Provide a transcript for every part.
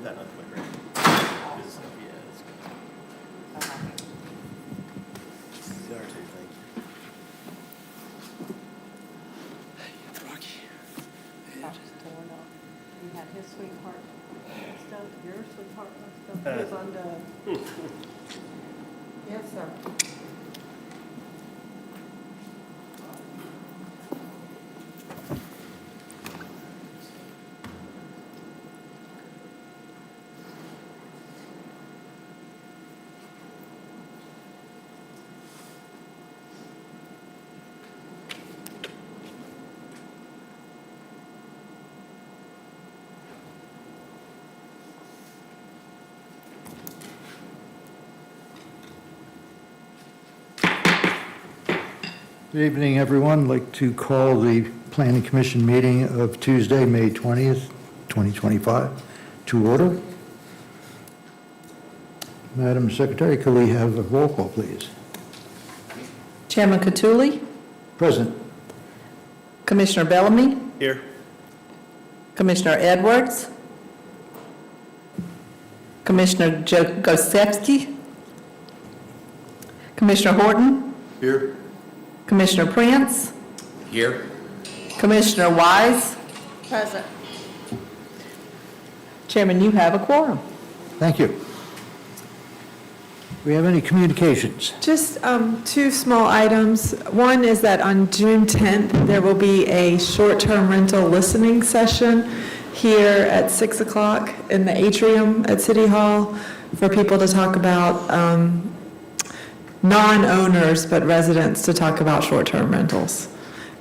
put that on the quick record. Yeah, it's good. There too, thank you. Rocky. That was torn up. You had his sweetheart stuff, your sweetheart stuff was undone. Yes, sir. Good evening, everyone. I'd like to call the Planning Commission meeting of Tuesday, May 20th, 2025 to order. Madam Secretary, could we have a roll call, please? Chairman Cattouli, Present. Commissioner Bellamy, Here. Commissioner Edwards, Commissioner Gosevsky, Commissioner Horton, Here. Commissioner Prince, Here. Commissioner Wise. Present. Chairman, you have a quorum. Thank you. Do we have any communications? Just two small items. One is that on June 10th, there will be a short-term rental listening session here at 6 o'clock in the atrium at City Hall for people to talk about, non-owners, but residents to talk about short-term rentals.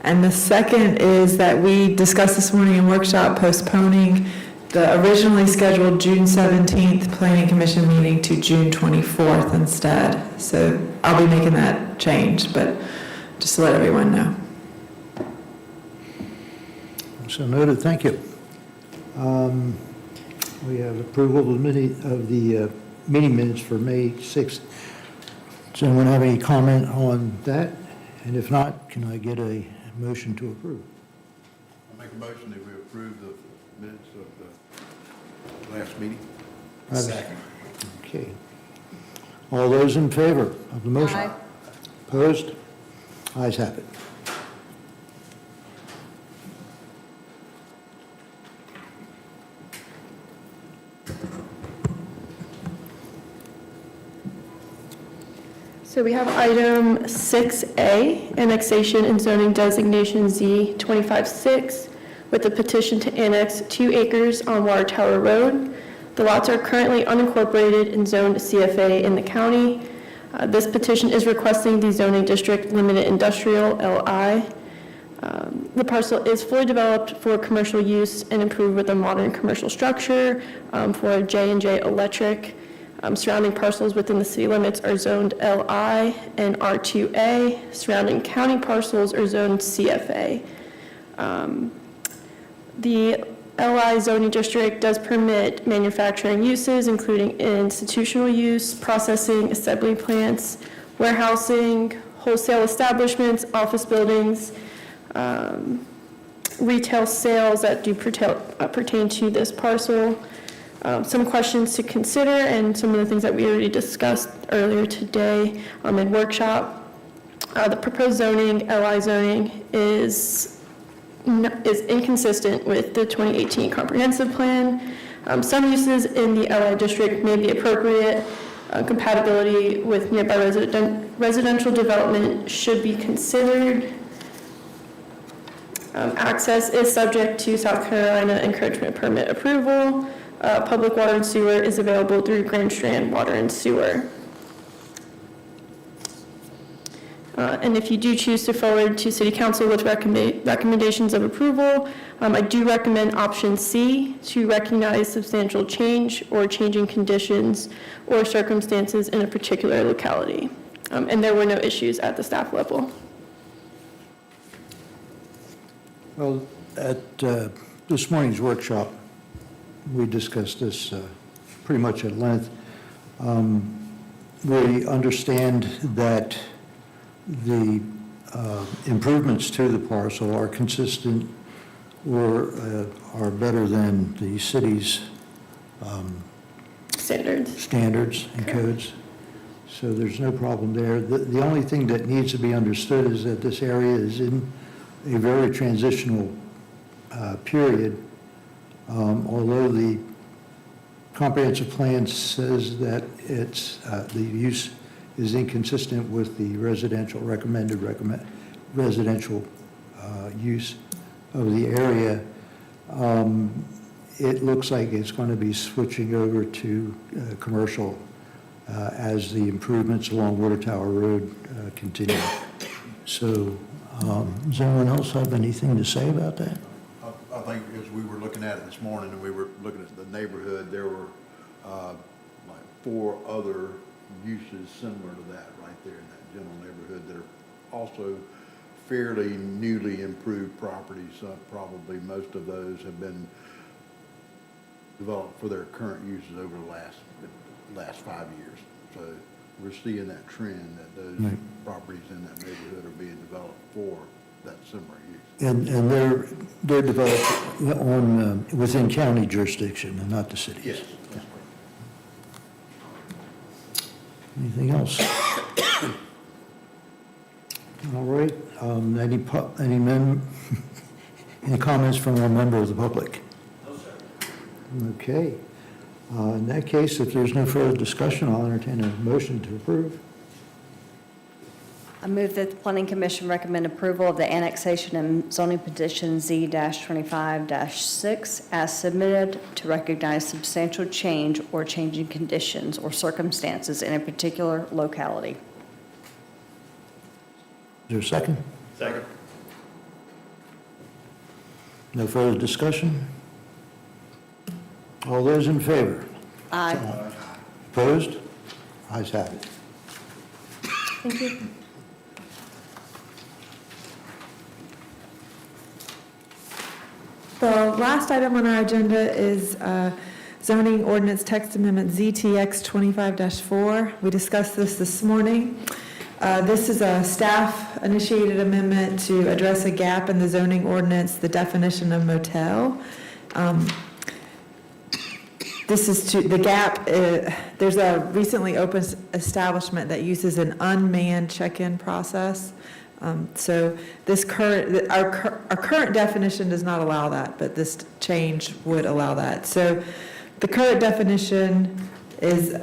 And the second is that we discussed this morning in workshop postponing the originally scheduled June 17th Planning Commission meeting to June 24th instead. So I'll be making that change, but just to let everyone know. So noted, thank you. We have approval of the meeting minutes for May 6th. Does anyone have any comment on that? And if not, can I get a motion to approve? I make a motion that we approve the minutes of the last meeting. Second. Okay. All those in favor of the motion? Aye. Opposed? Ayes have it. So we have item 6A, annexation and zoning designation Z256, with a petition to annex 2 acres on Water Tower Road. The lots are currently unincorporated and zoned CFA in the county. This petition is requesting the zoning district limited industrial LI. The parcel is fully developed for commercial use and improved with a modern commercial structure for J&J Electric. Surrounding parcels within the city limits are zoned LI and R2A. Surrounding county parcels are zoned CFA. The LI zoning district does permit manufacturing uses, including institutional use, processing, assembly plants, warehousing, wholesale establishments, office buildings, retail sales that do pertain to this parcel. Some questions to consider and some of the things that we already discussed earlier today in workshop. The proposed zoning, LI zoning, is inconsistent with the 2018 comprehensive plan. Some uses in the LI district may be appropriate. Compatibility with nearby residential development should be considered. Access is subject to South Carolina encouragement permit approval. Public water and sewer is available through Grand Strand Water and Sewer. And if you do choose to forward to City Council with recommendations of approval, I do recommend option C, to recognize substantial change or changing conditions or circumstances in a particular locality. And there were no issues at the staff level. Well, at this morning's workshop, we discussed this pretty much at length. We understand that the improvements to the parcel are consistent or are better than the city's standards. and codes. So there's no problem there. The only thing that needs to be understood is that this area is in a very transitional period. Although the comprehensive plan says that the use is inconsistent with the recommended residential use of the area, it looks like it's going to be switching over to commercial as the improvements along Water Tower Road continue. So, does anyone else have anything to say about that? I think as we were looking at it this morning and we were looking at the neighborhood, there were like 4 other uses similar to that right there in that general neighborhood that are also fairly newly improved properties. Probably most of those have been developed for their current uses over the last 5 years. So we're seeing that trend that those Right. properties in that neighborhood are being developed for that similar use. And they're developed within county jurisdiction and not the cities? Yes. Anything else? All right, any comments from a member of the public? No, sir. Okay. In that case, if there's no further discussion, I'll entertain a motion to approve. I move that the Planning Commission recommend approval of the annexation and zoning petition Z-25-6 as submitted to recognize substantial change or changing conditions or circumstances in a particular locality. Is there a second? Second. No further discussion? All those in favor? Aye. Opposed? Ayes have it. Thank you. The last item on our agenda is zoning ordinance text amendment ZTX 25-4. We discussed this morning. This is a staff-initiated amendment to address a gap in the zoning ordinance, the definition of motel. This is the gap, there's a recently opened establishment that uses an unmanned check-in process. So our current definition does not allow that, but this change would allow that. So the current definition is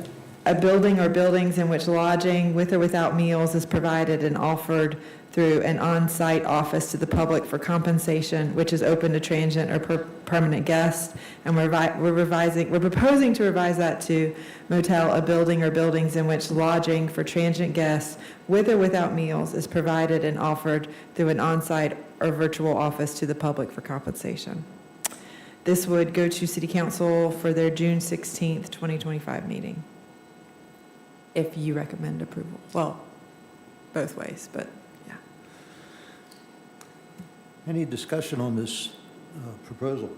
a building or buildings in which lodging with or without meals is provided and offered through an on-site office to the public for compensation, which is open to transient or permanent guests. And we're proposing to revise that to motel, a building or buildings in which lodging for transient guests with or without meals is provided and offered through an on-site or virtual office to the public for compensation. This would go to City Council for their June 16th, 2025 meeting, if you recommend approval. Well, both ways, but yeah. Any discussion on this proposal?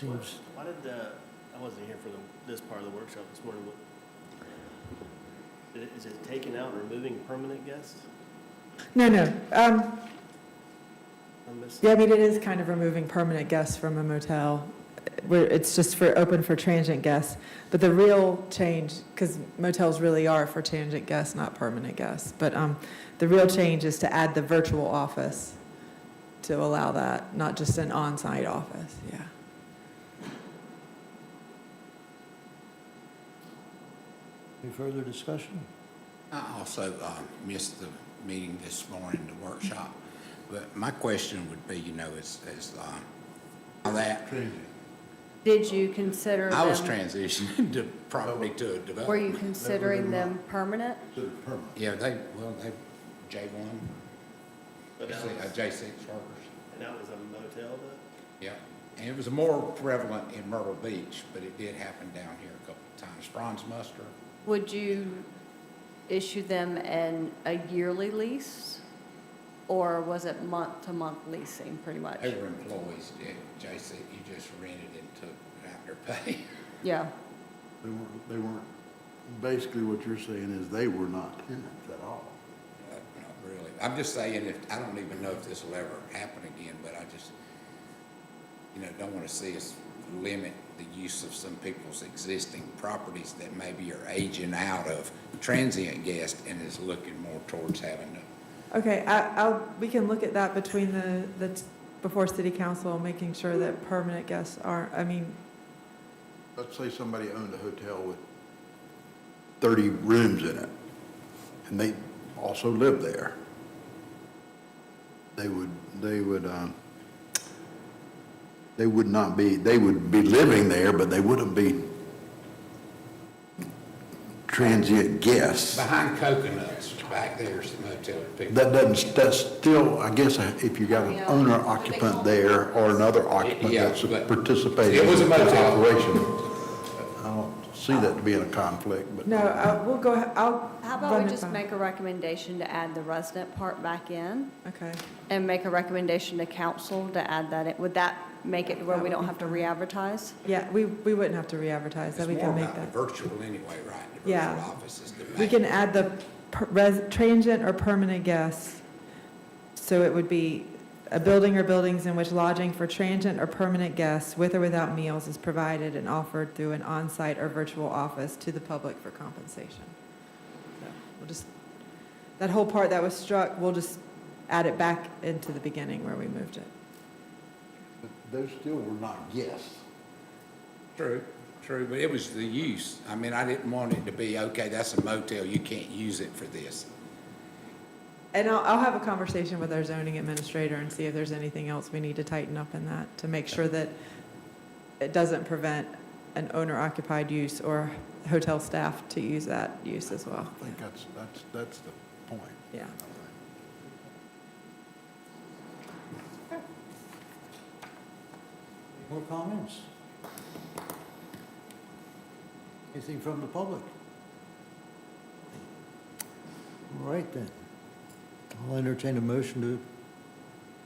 Why did I wasn't here for this part of the workshop this morning. Is it taking out and removing permanent guests? No. I missed. Yeah, I mean, it is kind of removing permanent guests from a motel. It's just open for transient guests. But the real change, because motels really are for transient guests, not permanent guests. But the real change is to add the virtual office to allow that, not just an on-site office, yeah. Any further discussion? I also missed the meeting this morning, the workshop. But my question would be, is how that, Did you consider I was them, transitioning probably to a development. were you considering them permanent? Considered permanent. Yeah, they J1, But that was, J6 workers. and that was a motel though? Yeah, and it was more prevalent in Myrtle Beach, but it did happen down here a couple of times. Franz Muster, Would you issue them a yearly lease? Or was it month-to-month leasing, pretty much? they were employees at J6, you just rented and took out their pay. Yeah. They weren't, basically what you're saying is they were not tenants at all. Not really. I'm just saying, I don't even know if this will ever happen again, but I just, don't want to see us limit the use of some people's existing properties that maybe are aging out of transient guests and is looking more towards having to. Okay, we can look at that between before city council, making sure that permanent guests aren't, Let's say somebody owned a hotel with 30 rooms in it, and they also live there. They would not be, they would be living there, but they wouldn't be transient guests. Behind Coconuts, back there's the motel. That's still, I guess, if you got an owner occupant there or another occupant Yeah, that's but participating it was a in the motel. operation. I don't see that being a conflict, but. no, we'll go, I'll. How about run we it just by- make a recommendation to add the resident part back in Okay, and make a recommendation to council to add that in? Would that make it where That we would don't be have to fine. re-advertise? yeah, we wouldn't have to re-advertise, It's that we more can make about the that. virtual anyway, right? The Yeah. virtual offices. We can add the transient or permanent guests, so it would be a building or buildings in which lodging for transient or permanent guests with or without meals is provided and offered through an on-site or virtual office to the public for compensation. So we'll just, that whole part that was struck, we'll just add it back into the beginning where we moved it. Those still were not guests. True, but it was the use. I mean, I didn't want it to be, okay, that's a motel, you can't use it for this. And I'll have a conversation with our zoning administrator and see if there's anything else we need to tighten up in that to make sure that it doesn't prevent an owner-occupied use or hotel staff to use that use as well. I think that's the point. Yeah. More comments? Anything from the public? All right then. I'll entertain a motion to,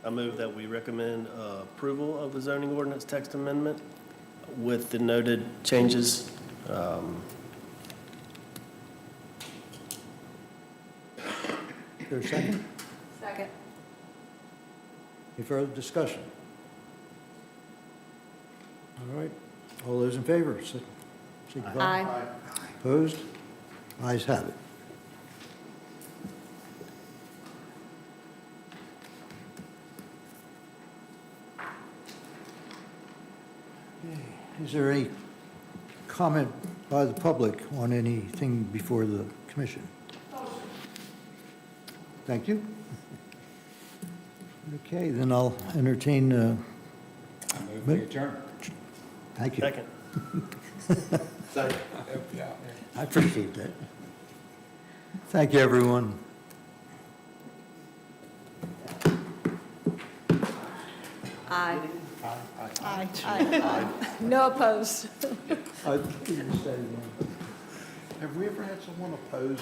I move that we recommend approval of the zoning ordinance text amendment with the noted changes. is there a second? Second. Any further discussion? All right, all those in favor, signify. Aye. Opposed? Ayes have it. Okay, is there any comment by the public on anything before the commission? Thank you. Okay, then I'll entertain, I move we adjourn. thank you. Second. I appreciate that. Thank you, everyone. Aye. Aye. No opposed. Have we ever had someone oppose